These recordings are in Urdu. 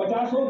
50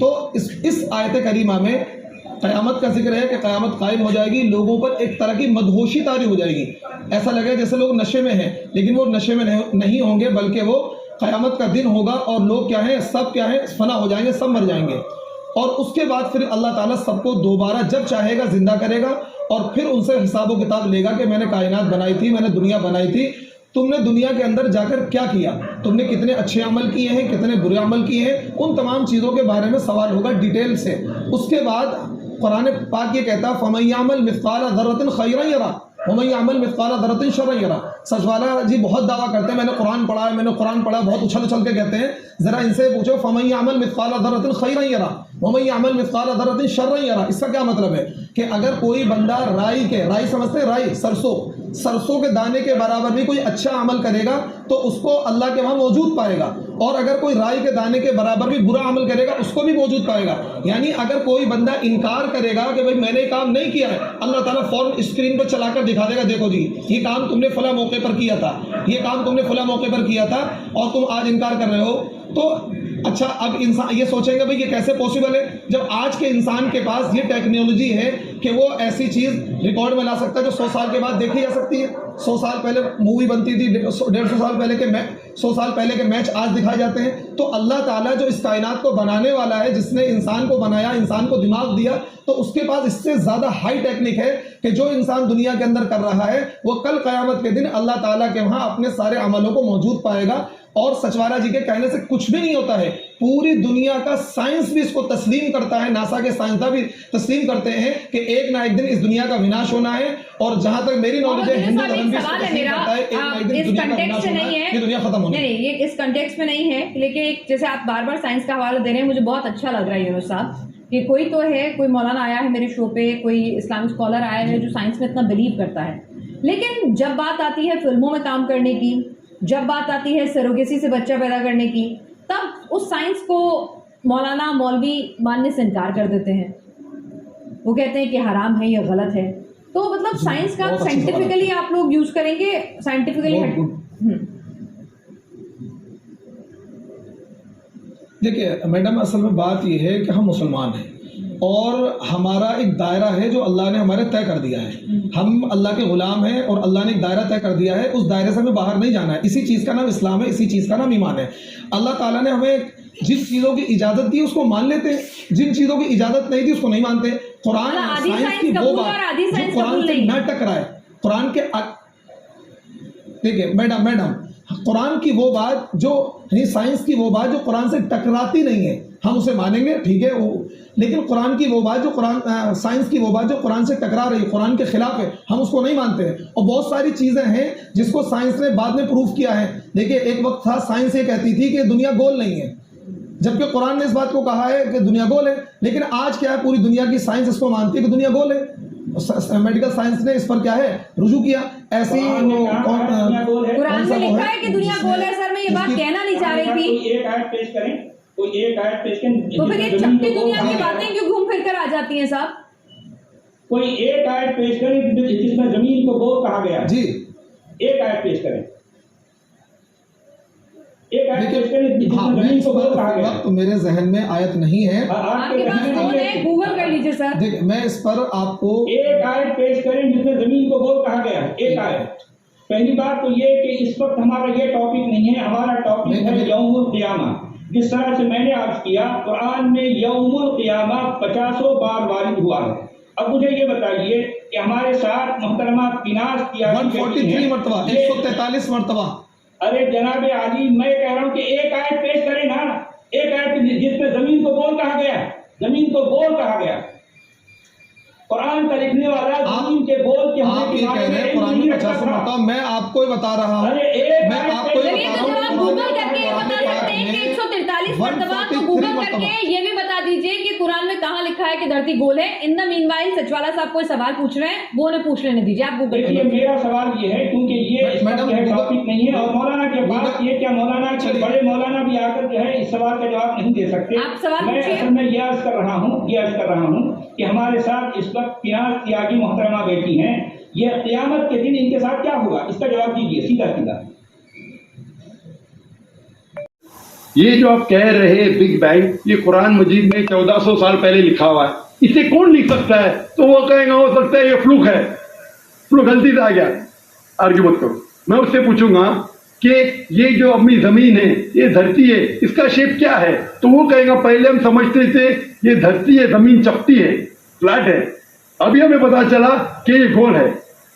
تو اس آیت کریمہ میں قیامت کا ذکر ہے کہ قیامت قائم ہو جائے گی، لوگوں پر ایک طرح کی مدہوشی طاری ہو جائے گی، ایسا لگے جیسے لوگ نشے میں ہیں، لیکن وہ نشے میں نہیں ہوں گے، بلکہ وہ قیامت کا دن ہوگا اور لوگ کیا ہیں، سب کیا ہیں، فنا ہو جائیں گے، سب مر جائیں گے، اور اس کے بعد پھر اللہ تعالیٰ سب کو دوبارہ جب چاہے گا زندہ کرے گا، اور پھر ان سے حساب و کتاب لے گا کہ میں نے کائنات بنائی تھی، میں نے دنیا بنائی تھی، تم نے دنیا کے اندر جا کر کیا کیا، تم نے کتنے اچھے عمل کیے ہیں، کتنے برے عمل کیے ہیں، ان تمام چیزوں کے بارے میں سوال ہوگا ڈیٹیل سے۔ اس کے بعد قرآن پاک یہ کہتا ہے فَمَن يَعْمَلْ مِثْقَالَ ذَرَّةٍ خَيْرًا يَرَهُ وَمَن يَعْمَلْ مِثْقَالَ ذَرَّةٍ شَرًّا يَرَهُ۔ سچوالا جی بہت دعویٰ کرتے ہیں میں نے قرآن پڑھا ہے، میں نے قرآن پڑھا، بہت اچھل کے کہتے ہیں، ذرا ان سے پوچھو فَمَن يَعْمَلْ مِثْقَالَ ذَرَّةٍ خَيْرًا يَرَهُ وَمَن يَعْمَلْ مِثْقَالَ ذَرَّةٍ شَرًّا يَرَهُ۔ اس کا کیا مطلب ہے کہ اگر کوئی بندہ رائی سمجھتے ہیں، رائی سرسوں کے دانے کے برابر بھی کوئی اچھا عمل کرے گا تو اس کو اللہ کے وہاں موجود پائے گا، اور اگر کوئی رائی کے دانے کے برابر بھی برا عمل کرے گا اس کو بھی موجود پائے گا۔ یعنی اگر کوئی بندہ انکار کرے گا کہ بھائی میں نے کام نہیں کیا ہے، اللہ تعالیٰ فوراً اسکرین پہ چلا کر دکھا دے گا، دیکھو جی یہ کام تم نے فلاں موقع پر کیا تھا، یہ کام تم نے فلاں موقع پر کیا تھا اور تم آج انکار کر رہے ہو۔ تو اچھا اب انسان یہ سوچیں گے بھائی یہ کیسے پاسبل ہے، جب آج کے انسان کے پاس یہ ٹیکنالوجی ہے کہ وہ ایسی چیز ریکارڈ میں لا سکتا ہے جو 100 سال کے بعد دیکھی جا سکتی ہے۔ 100 سال پہلے مووی بنتی تھی، 150 سال پہلے کے 100 سال پہلے کے میچ آج دکھائے جاتے ہیں۔ تو اللہ تعالیٰ جو اس کائنات کو بنانے والا ہے، جس نے انسان کو بنایا، انسان کو دماغ دیا، تو اس کے پاس اس سے زیادہ ہائی ٹیکنک ہے کہ جو انسان دنیا کے اندر کر رہا ہے وہ کل قیامت کے دن اللہ تعالیٰ کے وہاں اپنے سارے عملوں کو موجود پائے گا۔ اور سچوالا جی کے کہنے سے کچھ بھی نہیں ہوتا ہے، پوری دنیا کا سائنس بھی اس کو تسلیم کرتا ہے، ناسا کے سائنسداں بھی تسلیم کرتے ہیں کہ ایک نہ ایک دن اس دنیا کا وناش ہونا ہے، اور جہاں تک میری نالج ہے ہندو دھرم بھی اس کو تسلیم کرتا ہے ایک نہ ایک دن دنیا کا وناش ہونا ہے، یہ دنیا ختم ہونی ہے۔ نہیں یہ اس کنٹیکسٹ میں نہیں ہے، لیکن جیسے آپ بار بار سائنس کا حوالہ دے رہے ہیں، مجھے بہت اچھا لگ رہا ہے یونس صاحب کہ کوئی تو ہے، کوئی مولانا آیا ہے میرے شو پہ، کوئی اسلامک اسکالر آیا ہے جو سائنس میں اتنا بلیو کرتا ہے، لیکن جب بات آتی ہے فلموں میں کام کرنے کی، جب بات آتی ہے سروگیسی سے بچہ پیدا کرنے کی، تب اس سائنس کو مولانا مولوی ماننے سے انکار کر دیتے ہیں، وہ کہتے ہیں کہ حرام ہے یا غلط ہے۔ تو مطلب سائنس کا سائنٹیفکلی آپ لوگ یوز کریں گے، سائنٹیفکلی دیکھیے میڈم اصل میں بات یہ ہے کہ ہم مسلمان ہیں اور ہمارا ایک دائرہ ہے جو اللہ نے ہمارے طے کر دیا ہے، ہم اللہ کے غلام ہیں اور اللہ نے ایک دائرہ طے کر دیا ہے، اس دائرے سے ہمیں باہر نہیں جانا ہے۔ اسی چیز کا نام اسلام ہے، اسی چیز کا نام ایمان ہے۔ اللہ تعالیٰ نے ہمیں جن چیزوں کی اجازت دی اس کو مان لیتے ہیں، جن چیزوں کی اجازت نہیں دی اس کو نہیں مانتے۔ قرآن سائنس کی وہ بات جو قرآن سے نہ ٹکرائے، قرآن کے دیکھیں میڈم قرآن کی وہ بات جو سائنس کی وہ بات جو قرآن سے ٹکراتی نہیں ہے ہم اسے مانیں گے، ٹھیک ہے، لیکن قرآن کی وہ بات جو سائنس کی وہ بات جو قرآن سے ٹکرا رہی ہے، قرآن کے خلاف ہے، ہم اس کو نہیں مانتے ہیں۔ اور بہت ساری چیزیں ہیں جس کو سائنس نے بعد میں پروف کیا ہے۔ دیکھیے ایک وقت تھا سائنس یہ کہتی تھی کہ دنیا گول نہیں ہے، جبکہ قرآن نے اس بات کو کہا ہے کہ دنیا گول ہے، لیکن آج کیا ہے پوری دنیا کی سائنس اس کو مانتی ہے کہ دنیا گول ہے، میڈیکل سائنس نے اس پر کیا ہے رجوع کیا۔ ایسی قرآن میں لکھا ہے کہ دنیا گول ہے، سر میں یہ بات کہنا نہیں چاہ رہی تھی۔ ایک آیت پیش کریں، کوئی ایک آیت پیش کریں تو پھر یہ چھٹی دنیا کی باتیں کیوں گھوم پھر کر آ جاتی ہیں صاحب؟ کوئی ایک آیت پیش کریں جس میں زمین کو گول کہا گیا ہے، جی ایک آیت پیش کریں، ایک آیت پیش کریں جس میں زمین کو گول کہا گیا ہے۔ وقت میرے ذہن میں آیت نہیں ہے، آپ کے پاس فون ہے، گوگل کر لیجیے سر۔ دیکھ میں اس پر آپ کو ایک آیت پیش کریں جس میں زمین کو گول کہا گیا ہے، ایک آیت۔ پہلی بات تو یہ کہ اس وقت ہمارا یہ ٹاپک نہیں ہے، ہمارا ٹاپک ہے یوم القیامہ۔ جس طرح سے میں نے عرض کیا قرآن میں یوم القیامہ 50 بار وارد ہوا ہے۔ اب مجھے یہ بتائیے کہ ہمارے ساتھ محترمہ پیناز کی 143 مرتبہ 143 مرتبہ۔ ارے جناب عالی میں کہہ رہا ہوں کہ ایک آیت پیش کریں نا، ایک آیت جس میں زمین کو گول کہا گیا، زمین کو گول کہا گیا۔ قرآن کا لکھنے والا زمین کے گول کے آپ یہ کہہ رہے ہیں قرآن میں 50 مرتبہ، میں آپ کو ہی بتا رہا ہوں، میں آپ کو ہی بتا رہا ہوں۔ گوگل کر کے بتا سکتے ہیں کہ 143 مرتبہ، تو گوگل کر کے یہ بھی بتا دیجئے کہ قرآن میں کہاں لکھا ہے کہ دھرتی گول ہے۔ ان دا مین وائل سچوالا صاحب کوئی سوال پوچھ رہے ہیں، وہ انہیں پوچھ لینے دیجئے، آپ گوگل دیکھیے میرا سوال یہ ہے کیونکہ یہ ٹاپک نہیں ہے، اور مولانا کے پاس یہ کیا مولانا کے بڑے مولانا بھی آ کر جو ہے اس سوال کا جواب نہیں دے سکتے۔ میں اصل میں یہ عرض کر رہا ہوں کہ ہمارے ساتھ اس وقت پیناز تیاگی محترمہ بیٹی ہیں، یہ قیامت کے دن ان کے ساتھ کیا ہوگا، اس کا جواب دیجیے سیدھا سیدھا۔ یہ جو آپ کہہ رہے ہیں بگ بینگ، یہ قرآن مجید میں 1400 سال پہلے لکھا ہوا ہے، اسے کون لکھ سکتا ہے؟ تو وہ کہے گا ہو سکتا ہے یہ فلوک ہے، فلوک غلطی سے آ گیا، آرگیو مت کرو۔ میں اس سے پوچھوں گا کہ یہ جو اپنی زمین ہے، یہ دھرتی ہے، اس کا شیپ کیا ہے؟ تو وہ کہے گا پہلے ہم سمجھتے تھے یہ دھرتی ہے، زمین چپٹی ہے، فلیٹ ہے، ابھی ہمیں پتا چلا کہ یہ گول ہے۔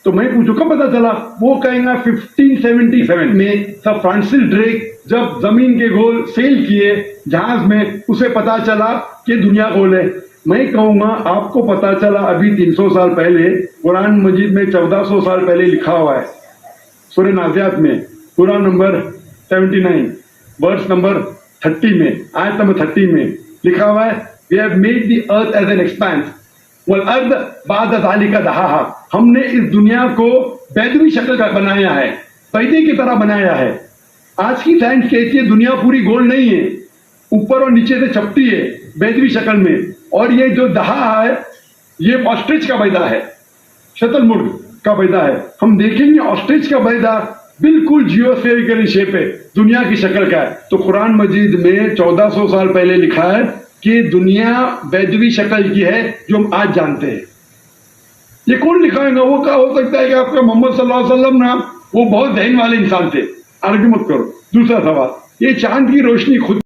تو میں پوچھوں کب پتا چلا؟ وہ کہیں گا 1577 میں سر فرانسس ڈریک جب زمین کے گول سیل کیے جہاز میں، اسے پتا چلا کہ دنیا گول ہے۔ میں کہوں گا آپ کو پتا چلا ابھی 300 سال پہلے، قرآن مجید میں 1400 سال پہلے لکھا ہوا ہے، سورہ نازعات میں، سورہ نمبر 79 ورس نمبر 30 میں، آیت نمبر 30 میں لکھا ہوا ہے we have made the earth as an expanse والارض بعد ذلك دحاها، ہم نے اس دنیا کو بیضوی شکل کا بنایا ہے، پردے کی طرح بنایا ہے۔ آج کی سائنس کہتی ہے دنیا پوری گول نہیں ہے، اوپر اور نیچے سے چپٹی ہے بیضوی شکل میں، اور یہ جو دہا ہے یہ آسٹرچ کا بیضہ ہے، شتل مرغ کا بیضہ ہے۔ ہم دیکھیں گے آسٹرچ کا بیضہ بالکل جیوسفیریکل شیپ ہے، دنیا کی شکل کا ہے۔ تو قرآن مجید میں 1400 سال پہلے لکھا ہے کہ دنیا بیضوی شکل کی ہے جو ہم آج جانتے ہیں۔ یہ کون لکھائے گا؟ وہ کیا ہو سکتا ہے کہ آپ کا محمد صلی اللہ علیہ وسلم نا وہ بہت ذہن والے انسان تھے، آرگیو مت کرو۔ دوسرا سوال، یہ چاند کی روشنی خود